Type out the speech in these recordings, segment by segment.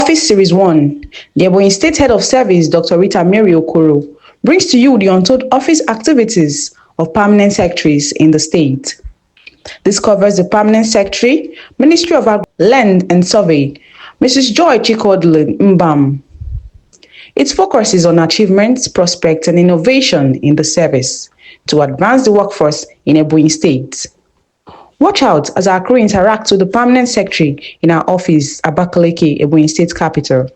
Office Series 1, the Ebonyi State Head of Service, Dr. RITA Mary OOKORO, brings to you the untold office activities of permanent secretaries in the state. This covers the Permanent Secretary, Ministry of Land and Survey, Mrs. Joy Chikodlin Mbam. Its focus is on achievements, prospects, and innovation in the service to advance the workforce in Ebonyi State. Watch out as our crew interacts with the Permanent Secretary in our office, Abakaliki, Ebonyi State Capital.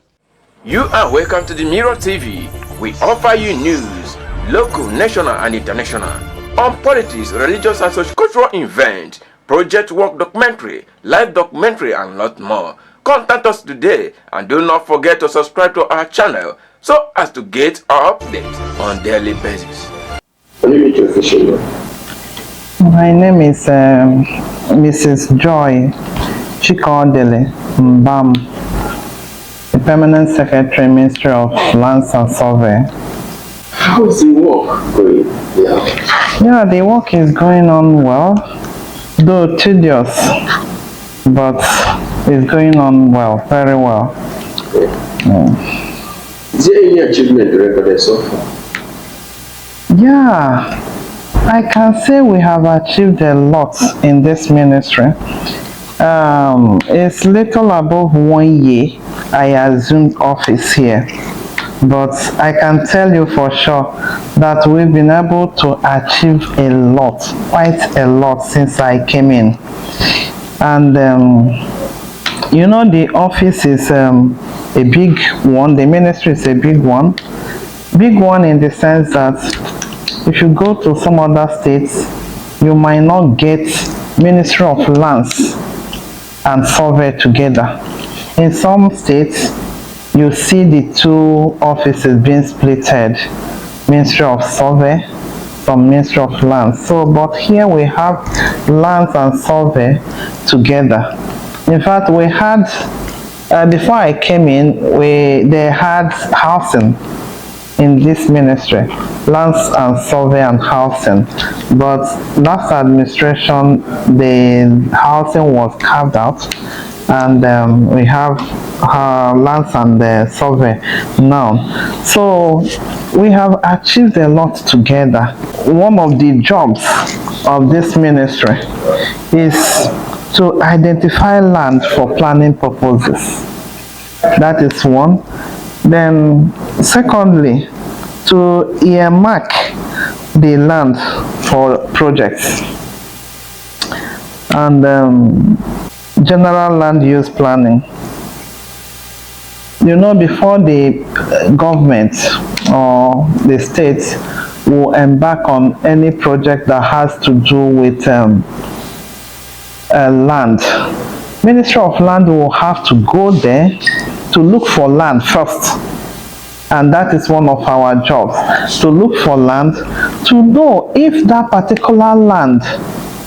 You are welcome to the Mirror TV. We offer you news, local, national, and international, on politics, religious and socio-cultural events, project work documentary, live documentary, and lot more. Contact us today and do not forget to subscribe to our channel so as to get our updates on daily basis. My name is Mrs. Joy Chikodlin Mbam, the Permanent Secretary, Ministry of Lands and Survey. How is the work going? Yeah, the work is going on well, though tedious, but it's going on well, very well. Is there any achievement recorded so far? Yeah, I can say we have achieved a lot in this ministry. It's little above 1 year I assumed office here, but I can tell you for sure that we've been able to achieve a lot, quite a lot since I came in. And you know, the office is a big one, the ministry is a big one in the sense that if you go to some other states, you might not get Ministry of Lands and Survey together. In some states, you see the two offices being splitted, Ministry of Survey from Ministry of Lands. So, but here we have Lands and Survey together. In fact, we had, before I came in, they had housing in this ministry, Lands and Survey and Housing, but last administration the housing was carved out, and we have Lands and Survey now. So we have achieved a lot together. One of the jobs of this ministry is to identify land for planning purposes. That is one. Then secondly, to earmark the land for projects, and general land use planning. You know, before the government or the state will embark on any project that has to do with land, Ministry of Land will have to go there to look for land first, and that is one of our jobs, to look for land, to know if that particular land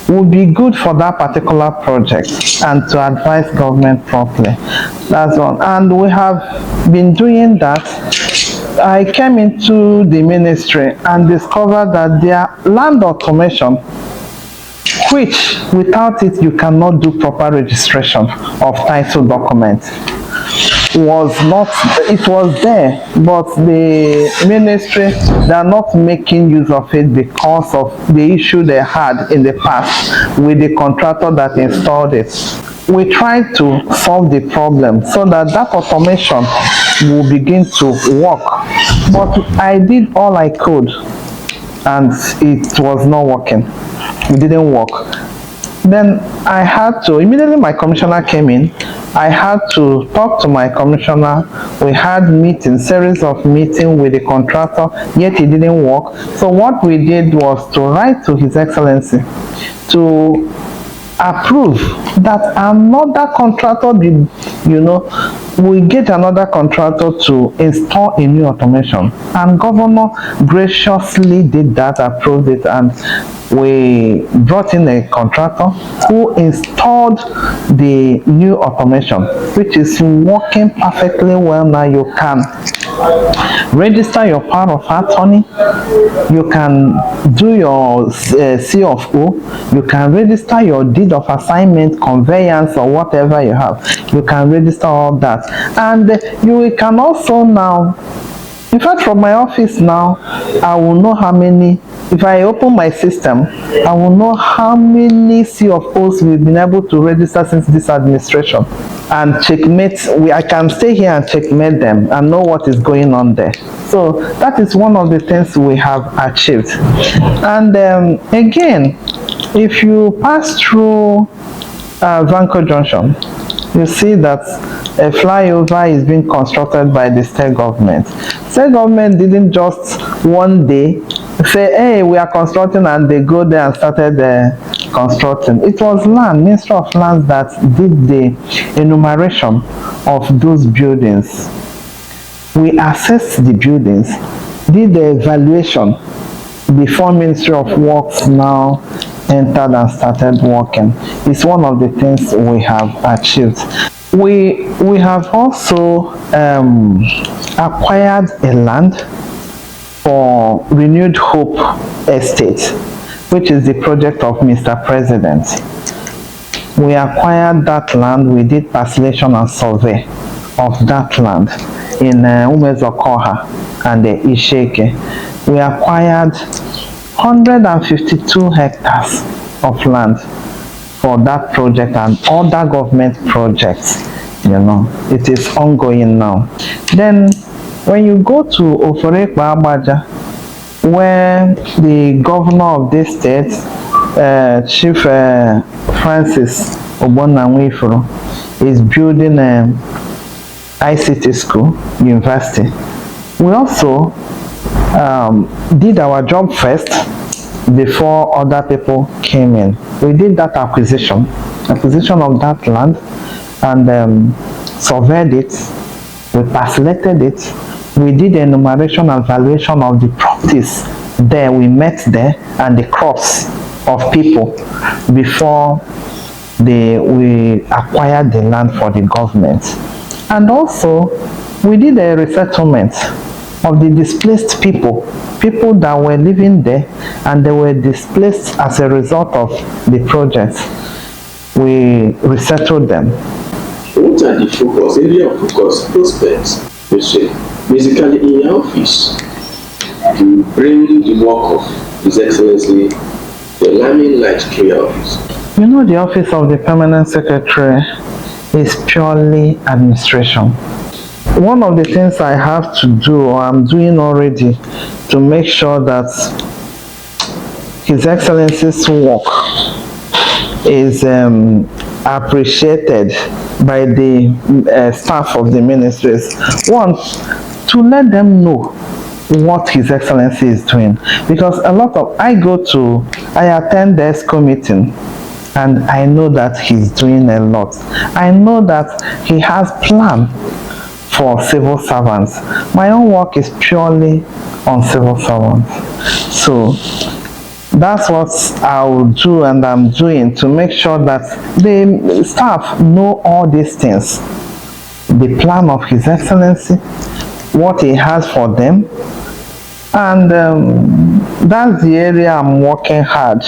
would be good for that particular project, and to advise government properly. That's one, and we have been doing that. I came into the ministry and discovered that their land automation, which without it you cannot do proper registration of title documents, was not, it was there, but the ministry, they are not making use of it because of the issue they had in the past with the contractor that installed it. We tried to solve the problem so that that automation will begin to work, but I did all I could and it was not working. It didn't work. Then I had to, immediately my commissioner came in, I had to talk to my commissioner. We had meetings, series of meetings with the contractor, yet it didn't work. So what we did was to write to His Excellency to approve that another contractor did, we get another contractor to install a new automation. And Governor graciously did that, approved it, and we brought in a contractor who installed the new automation, which is working perfectly well now. You can register your power of attorney, you can do your C of O, you can register your deed of assignment, conveyance, or whatever you have. You can register all that. And you can also now, in fact, from my office now, I will know how many, if I open my system, I will know how many C of O's we've been able to register since this administration. And checkmate, I can stay here and checkmate them and know what is going on there. So that is one of the things we have achieved. And again, if you pass through Vanco Junction, you see that a flyover is being constructed by the state government. State government didn't just one day say, hey, we are constructing, and they go there and started constructing. It was Ministry of Lands that did the enumeration of those buildings. We assessed the buildings, did the evaluation before Ministry of Works now entered and started working. It's one of the things we have achieved. We have also acquired a land for Renewed Hope Estate, which is the project of Mr. President. We acquired that land, we did parcellation and survey of that land in Umezokoha and Isheke. We acquired 152 hectares of land for that project and other government projects. You know, it is ongoing now. Then when you go to Oforekpa, where the governor of this state, Chief Francis Obonanwifuru, is building an ICT school, university, we also did our job first before other people came in. We did that acquisition of that land, and surveyed it, we parcellated it, we did enumeration and valuation of the properties there, we met there, and the crops of people before we acquired the land for the government. And also, we did a resettlement of the displaced people that were living there, and they were displaced as a result of the project. We resettled them. What are the area of focus prospects, you say, basically in your office, to bring the work of His Excellency, the Lamin Light to your office? You know, the office of the Permanent Secretary is purely administration. One of the things I have to do, or I'm doing already, to make sure that His Excellency's work is appreciated by the staff of the ministries. One, to let them know what His Excellency is doing, because I attend the ESCO meeting, and I know that he's doing a lot. I know that he has plan for civil servants. My own work is purely on civil servants. So that's what I will do, and I'm doing, to make sure that the staff know all these things. The plan of His Excellency, what he has for them, and that's the area I'm working hard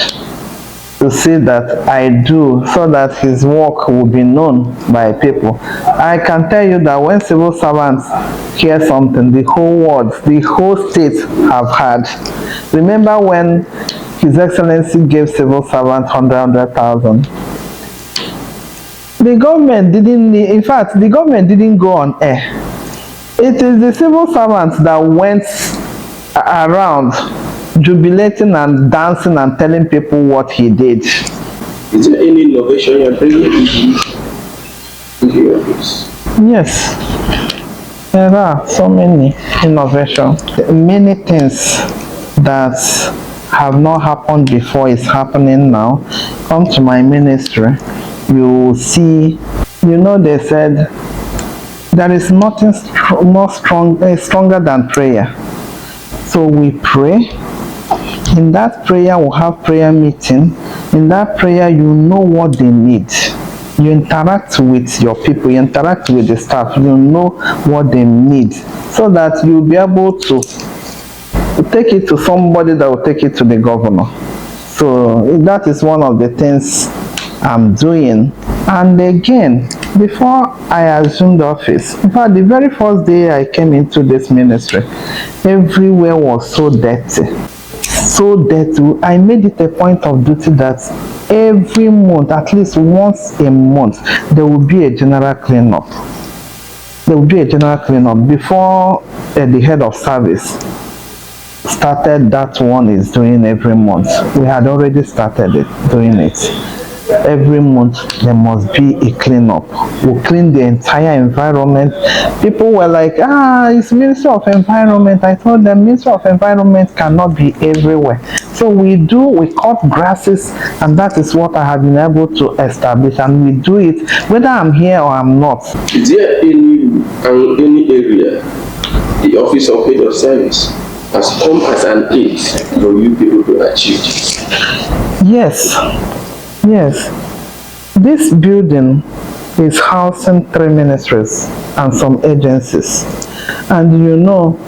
to see that I do, so that his work will be known by people. I can tell you that when civil servants hear something, the whole world, the whole state have heard. Remember when His Excellency gave civil servants 100,000? The government didn't, in fact, the government didn't go on air. It is the civil servants that went around jubilating and dancing and telling people what he did. Is there any innovation you're bringing into your office? Yes, there are so many innovations. Many things that have not happened before is happening now. Come to my ministry, you will see, you know, they said there is nothing stronger than prayer. So we pray. In that prayer, we'll have prayer meeting. In that prayer, you know what they need. You interact with your people, you interact with the staff, you know what they need, so that you'll be able to take it to somebody that will take it to the governor. So that is one of the things I'm doing. And again, before I assumed office, in fact, the very first day I came into this ministry, everywhere was so dirty. So that I made it a point of duty that every month, at least once a month, there will be a general cleanup. There will be a general cleanup before the head of service started that one is doing every month. We had already started doing it. Every month there must be a cleanup. We'll clean the entire environment. People were like, it's Ministry of Environment. I told them Ministry of Environment cannot be everywhere. So we cut grasses, and that is what I have been able to establish, and we do it whether I'm here or I'm not. Is there any area the Office of Head of Service has come as an aid for you people to achieve this? Yes. This building is housing 3 ministries and some agencies. And you know,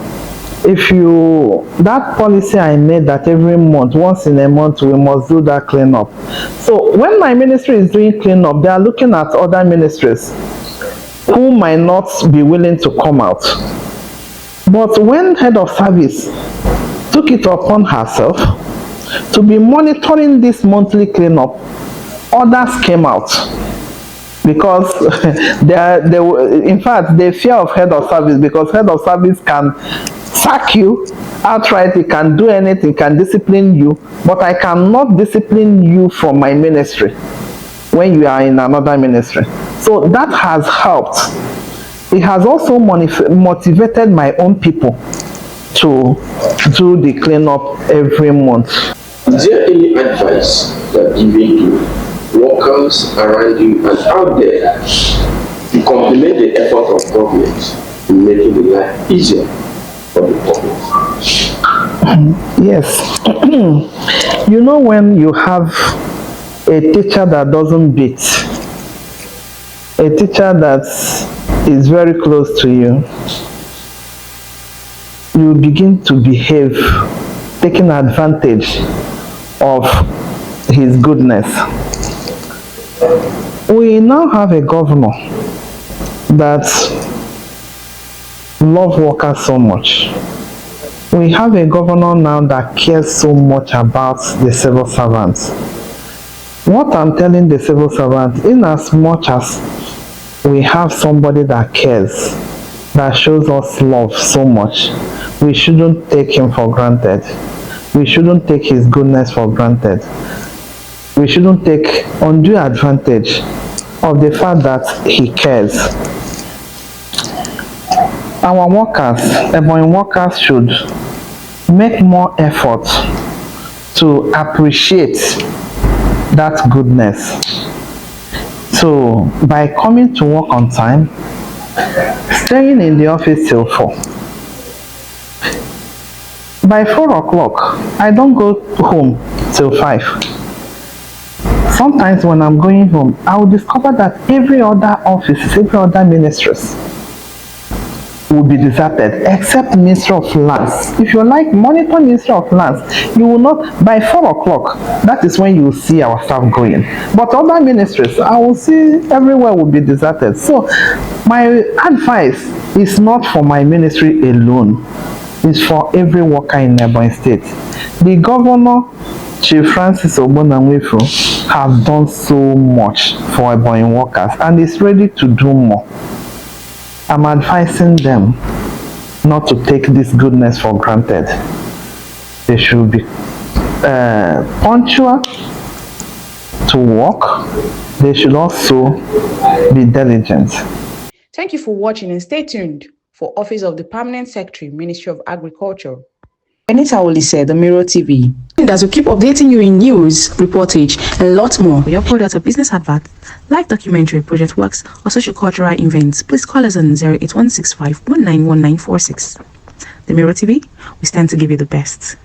that policy I made that every month, once in a month, we must do that cleanup. So when my ministry is doing cleanup, they are looking at other ministries who might not be willing to come out. But when head of service took it upon herself to be monitoring this monthly cleanup, others came out because in fact, the fear of head of service, because head of service can sack you outright, he can do anything, can discipline you, but I cannot discipline you from my ministry when you are in another ministry. So that has helped. It has also motivated my own people to do the cleanup every month. Is there any advice that you give to workers around you and out there to complement the effort of government in making the life easier for the public? Yes. You know, when you have a teacher that doesn't beat, a teacher that is very close to you, you begin to behave taking advantage of his goodness. We now have a governor that loves workers so much. We have a governor now that cares so much about the civil servants. What I'm telling the civil servants, in as much as we have somebody that cares, that shows us love so much, we shouldn't take him for granted. We shouldn't take his goodness for granted. We shouldn't take undue advantage of the fact that he cares. Our workers, Ebonyi workers, should make more effort to appreciate that goodness. So by coming to work on time, staying in the office till 4. By 4 o'clock, I don't go home till 5. Sometimes when I'm going home, I will discover that every other office, every other ministries will be deserted, except Ministry of Lands. If you like, monitor Ministry of Lands. You will not, by 4 o'clock, that is when you will see our staff going. But other ministries, I will see everywhere will be deserted. So my advice is not for my ministry alone. It's for every worker in Ebonyi State. The governor, Chief Francis Ogbonamwefu, have done so much for Ebonyi workers and is ready to do more. I'm advising them not to take this goodness for granted. They should be punctual to work. They should also be diligent. Thank you for watching, and stay tuned for Office of the Permanent Secretary, Ministry of Agriculture. Anita Olise, The Mirror TV. And as we keep updating you in news, reportage, and a lot more. We upload as a business advert, live documentary, project works, or social cultural events. Please call us on 08165 191946. The Mirror TV, we stand to give you the best.